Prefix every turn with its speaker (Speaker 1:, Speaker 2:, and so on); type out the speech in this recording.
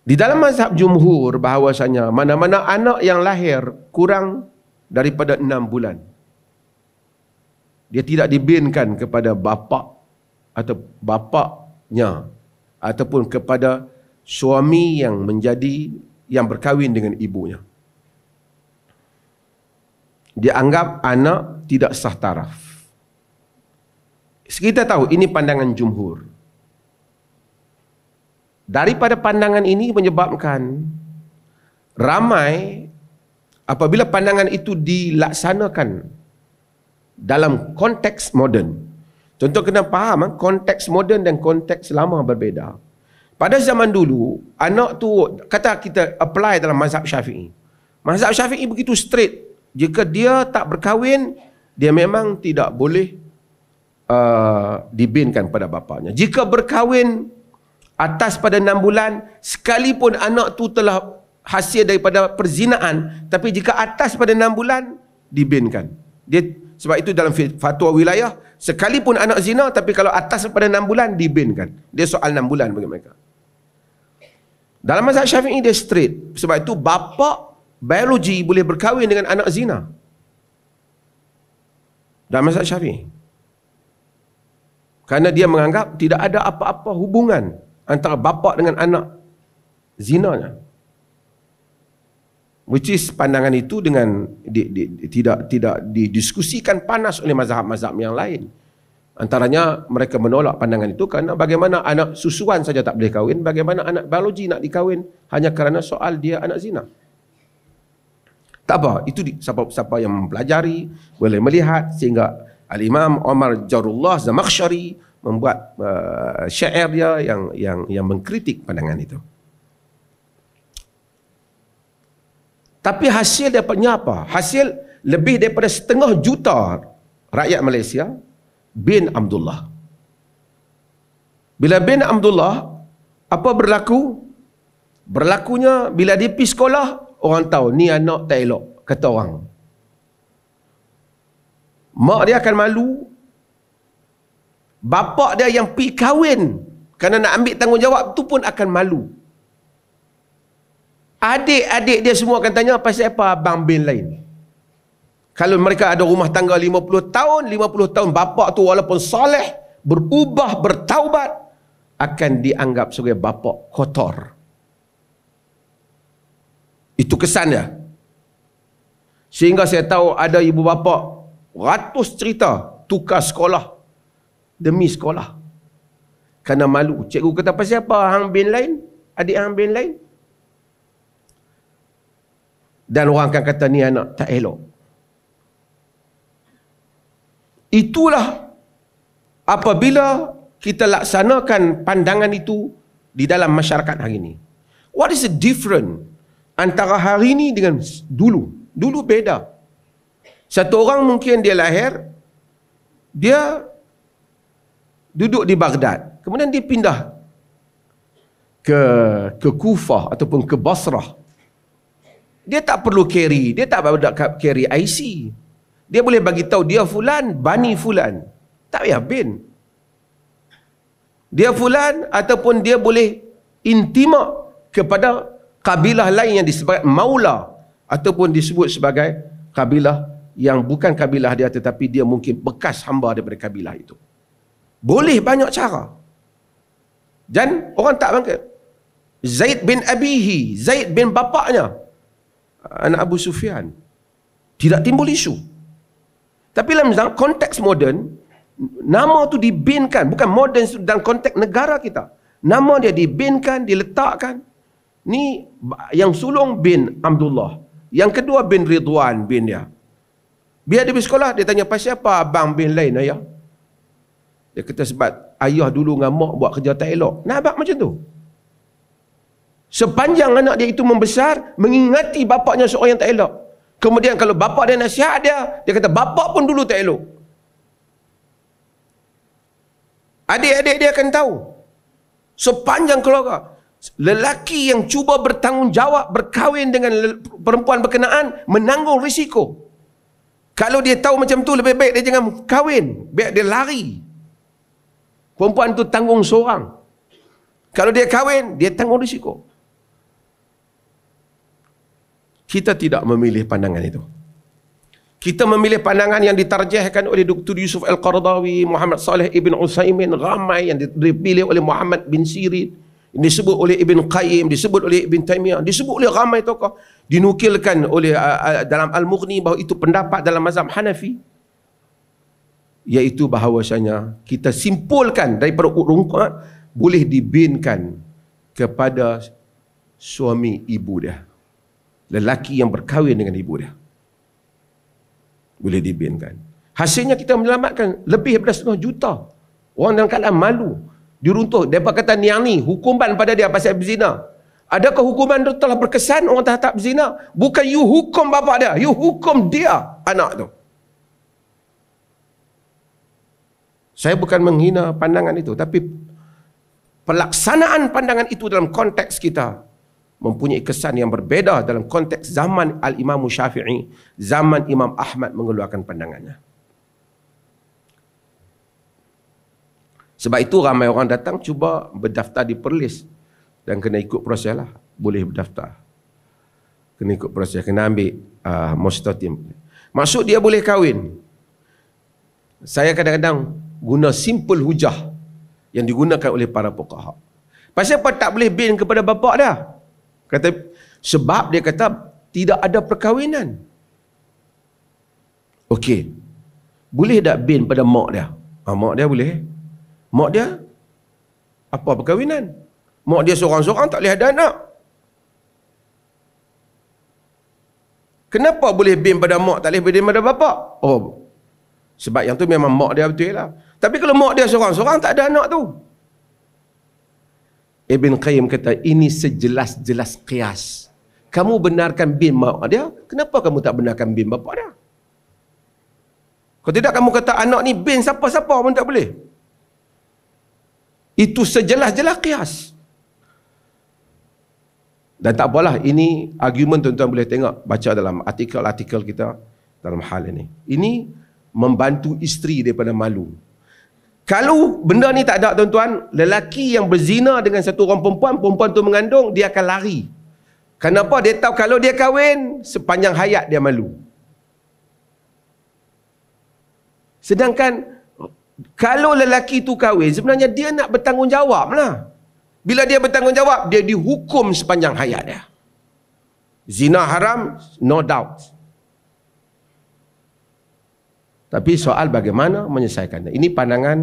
Speaker 1: Di dalam mazhab jumhur bahawasanya mana-mana anak yang lahir kurang daripada 6 bulan, dia tidak dibinkan kepada bapa atau bapaknya ataupun kepada suami yang berkahwin dengan ibunya. Dia anggap anak tidak sah taraf. Kita tahu ini pandangan jumhur. Daripada pandangan ini menyebabkan ramai apabila pandangan itu dilaksanakan dalam konteks moden. Contoh kena faham, konteks moden dan konteks lama berbeza. Pada zaman dulu, anak tu kata kita apply dalam mazhab Syafi'i. Mazhab Syafi'i begitu straight. Jika dia tak berkahwin, dia memang tidak boleh dibinkan pada bapanya. Jika berkahwin atas pada 6 bulan, sekalipun anak tu telah hasil daripada perzinaan, tapi jika atas pada 6 bulan, dibinkan. Sebab itu dalam fatwa wilayah, sekalipun anak zina, tapi kalau atas pada 6 bulan, dibinkan. Dia soal 6 bulan bagi mereka. Dalam mazhab Syafi'i dia straight. Sebab itu bapa biologi boleh berkahwin dengan anak zina. Dalam mazhab Syafi'i. Kerana dia menganggap tidak ada apa-apa hubungan antara bapa dengan anak zinanya. Which is pandangan itu dengan tidak didiskusikan panas oleh mazhab-mazhab yang lain. Antaranya mereka menolak pandangan itu kerana bagaimana anak susuan saja tak boleh kahwin, bagaimana anak biologi nak dikahwin hanya kerana soal dia anak zina. Tak apa, itu siapa yang mempelajari boleh melihat, sehingga Al-Imam Omar Jarullah Zamakhsyari membuat syair dia yang mengkritik pandangan itu. Tapi hasil dapatnya apa? Hasil lebih daripada 1,5 juta rakyat Malaysia bin Abdullah. Bila bin Abdullah, apa berlaku? Berlakunya bila dia pergi sekolah, orang tahu ni anak tak elok, kata orang. Mak dia akan malu. Bapa dia yang pergi kahwin kerana nak ambil tanggungjawab tu pun akan malu. Adik-adik dia semua akan tanya, pasal apa abang bin lain? Kalau mereka ada rumah tangga 50 tahun bapa tu walaupun soleh, berubah, bertaubat, akan dianggap sebagai bapa kotor. Itu kesan dia. Sehingga saya tahu ada ibu bapa ratus cerita tukar sekolah demi sekolah kerana malu. Cikgu kata, pasal apa hang bin lain? Adik hang bin lain? Dan orang akan kata ni anak tak elok. Itulah apabila kita laksanakan pandangan itu di dalam masyarakat hari ini. What is the difference antara hari ini dengan dulu? Dulu beda. Satu orang mungkin dia lahir, dia duduk di Baghdad, kemudian dia pindah ke Kufah ataupun ke Basrah. Dia tak perlu carry, dia tak perlu carry IC. Dia boleh bagi tahu dia fulan, bani fulan. Tak payah bin. Dia fulan ataupun dia boleh intimak kepada kabilah lain yang disebut maula ataupun disebut sebagai kabilah yang bukan kabilah dia tetapi dia mungkin bekas hamba daripada kabilah itu. Boleh banyak cara. Dan orang tak bangkit. Zaid bin Abihi, Zaid bin bapaknya, anak Abu Sufyan, tidak timbul isu. Tapi dalam konteks moden, nama tu dibinkan, bukan moden dalam konteks negara kita. Nama dia dibinkan, diletakkan. Ni yang sulung bin Abdullah, yang kedua bin Ridwan bin dia. Biar dia pergi sekolah, dia tanya, pasal apa abang bin lain ayah? Dia kata, sebab ayah dulu dengan mak buat kerja tak elok. Nampak macam tu? Sepanjang anak dia itu membesar, mengingati bapaknya seorang yang tak elok. Kemudian kalau bapak dia nasihat dia kata, bapak pun dulu tak elok. Adik-adik dia akan tahu. Sepanjang keluarga, lelaki yang cuba bertanggungjawab, berkahwin dengan perempuan berkenaan, menanggung risiko. Kalau dia tahu macam tu, lebih baik dia jangan kahwin. Biar dia lari. Perempuan tu tanggung seorang. Kalau dia kahwin, dia tanggung risiko. Kita tidak memilih pandangan itu. Kita memilih pandangan yang ditarjahkan oleh Dr. Yusuf Al-Qaradawi, Muhammad Saleh Ibn Utsaimin, ramai yang dipilih oleh Muhammad bin Sirin, disebut oleh Ibn Qayyim, disebut oleh Ibn Taymiyah, disebut oleh ramai tokoh, dinukilkan oleh dalam Al-Mughni bahawa itu pendapat dalam mazhab Hanafi, iaitu bahawasanya kita simpulkan daripada rungkat boleh dibinkan kepada suami ibu dia, lelaki yang berkahwin dengan ibu dia, boleh dibinkan. Hasilnya kita menyelamatkan lebih daripada 1,5 juta orang dalam keadaan malu, diruntuh. Mereka kata yang ni hukuman pada dia pasal berzina. Adakah hukuman itu telah berkesan orang tak berzina? Bukan you hukum bapa dia, you hukum dia, anak tu. Saya bukan menghina pandangan itu, tapi pelaksanaan pandangan itu dalam konteks kita mempunyai kesan yang berbeza dalam konteks zaman Al-Imam Syafi'i, zaman Imam Ahmad mengeluarkan pandangannya. Sebab itu ramai orang datang cuba berdaftar di Perlis dan kena ikut proses lah. Boleh berdaftar. Kena ikut proses, kena ambil mustatim. Maksud dia boleh kahwin. Saya kadang-kadang guna simple hujah yang digunakan oleh para fuqaha. Pasal apa tak boleh bin kepada bapa dia? Kata sebab dia kata tidak ada perkahwinan. Okey. Boleh tak bin pada mak dia? Mak dia boleh. Mak dia apa perkahwinan? Mak dia seorang-seorang tak boleh ada anak. Kenapa boleh bin pada mak, tak boleh bin pada bapa? Oh, sebab yang tu memang mak dia betul lah. Tapi kalau mak dia seorang-seorang tak ada anak tu. Ibn Qayyim kata ini sejelas-jelas qiyas. Kamu benarkan bin mak dia, kenapa kamu tak benarkan bin bapa dia? Kalau tidak kamu kata anak ni bin siapa-siapa pun tak boleh. Itu sejelas-jelas qiyas. Dan tak apalah, ini argument tuan-tuan boleh tengok, baca dalam artikel-artikel kita dalam hal ini. Ini membantu isteri daripada malu. Kalau benda ni tak ada tuan-tuan, lelaki yang berzina dengan satu orang perempuan, perempuan tu mengandung, dia akan lari. Kenapa? Dia tahu kalau dia kahwin, sepanjang hayat dia malu. Sedangkan kalau lelaki tu kahwin, sebenarnya dia nak bertanggungjawab lah. Bila dia bertanggungjawab, dia dihukum sepanjang hayat dia. Zina haram, no doubt. Tapi soal bagaimana menyelesaikannya. Ini pandangan